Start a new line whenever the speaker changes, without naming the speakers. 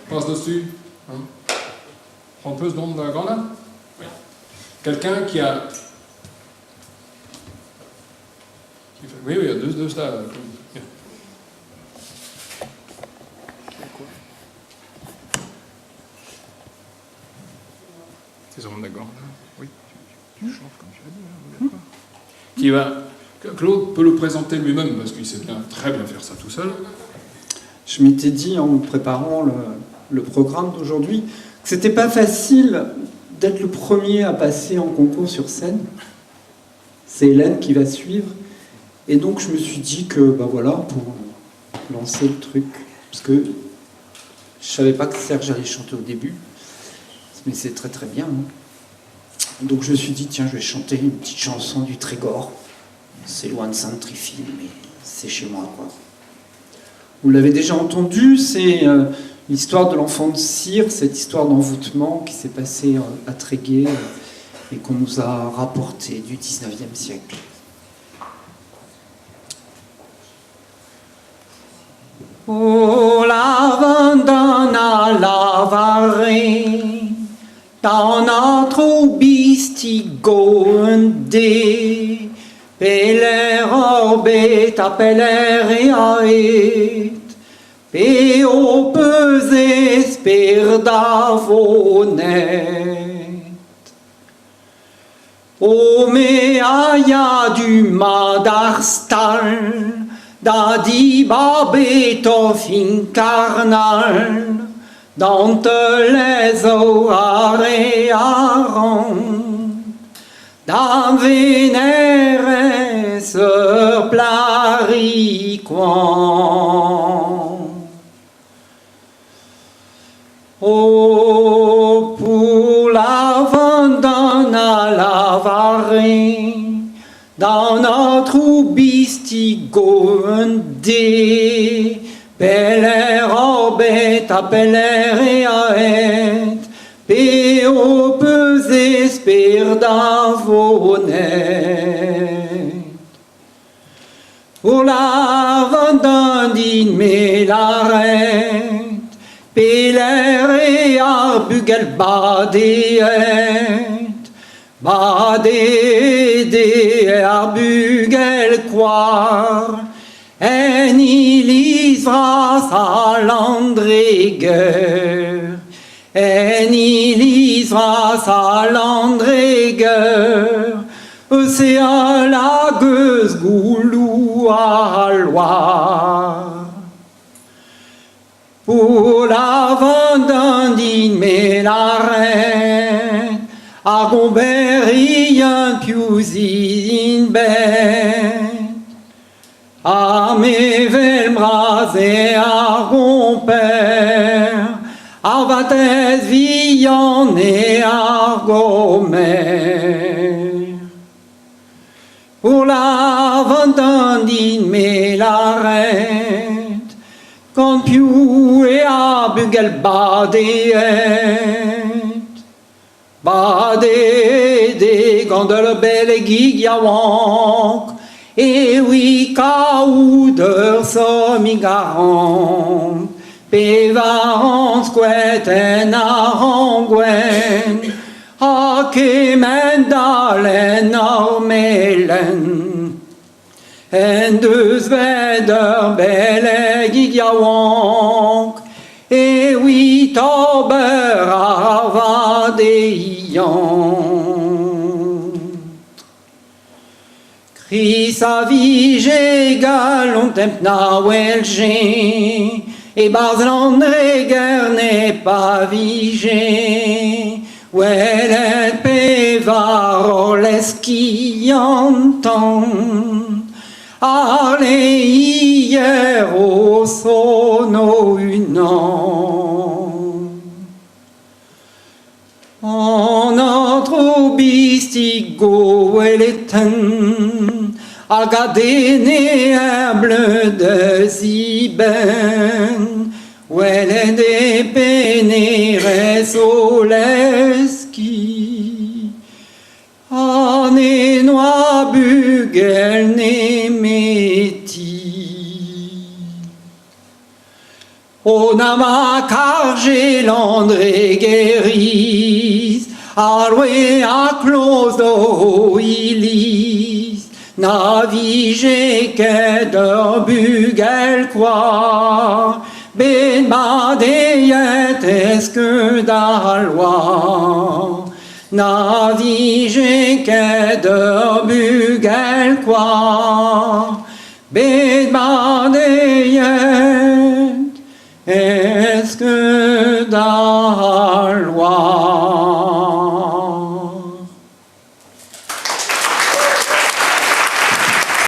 Passe dessus. Hein. Prends un peu ce nom de Granda. Oui. Quelqu'un qui a... Oui, il y a deux ça. C'est son d'accord. Oui, tu chantes comme tu as dit. Qui va... Claude peut le présenter lui-même parce qu'il sait très bien faire ça tout seul.
Je m'étais dit en préparant le programme d'aujourd'hui que c'était pas facile d'être le premier à passer en concours sur scène. C'est Hélène qui va suivre. Et donc je me suis dit que, ben voilà, pour lancer le truc, parce que je savais pas que Serge allait chanter au début, mais c'est très très bien. Hein. Donc je me suis dit, tiens, je vais chanter une petite chanson du Trégor. C'est loin de Saint-Trifil, mais c'est chez moi, quoi. Vous l'avez déjà entendu, c'est l'histoire de l'enfant de cire, cette histoire d'envoûtement qui s'est passée à Tréguier et qu'on nous a rapportée du 19e siècle. Oh, la vendana lavare, dans notre bistigonde, Peler tapelere aet, peo peses per davonet. O me aia du madarstal, da di babeto fin carnal, dante les orare aron. Da venere se plariquan. Oh, pour la vendana lavare, dans notre bistigonde, belle robe tapelere aet, peo peses per davonet. Pour la vendandine melaret, pelere arbugel badeet, badede arbugel quar, en ilisvras a landreger. En ilisvras a landreger, c'est à la gueuse goulou à Loire. Pour la vendandine mais la reine, à Gombéry un piousin ben, à mes velbras et à Gompère, Arvates vian et argomer. Pour la vendandine mais l'arrête, quand piou et abugel badeet, badede gondole belle guigawank, et oui caouder somigarant. Pevarant squeten arangwen, a kemendalen armelen, en deus veder belle gigawank, et oui tober arvadeian. Chris a vige galon temp na welge, et Barzaz Breiz n'est pas vigé, Ouellet pevar qui entend, allez hier au sono unant. En notre bistigo Ouelletten, a gadeneable de ziben, Ouellet de penere soleski, Ane noa bugel ne meti. O nama cargé l'André guéris, Arwe a Claude Devries, navigé qu'est de bugel quoi, ben badeyet esque d'alois, navigé qu'est de bugel quoi, ben badeyet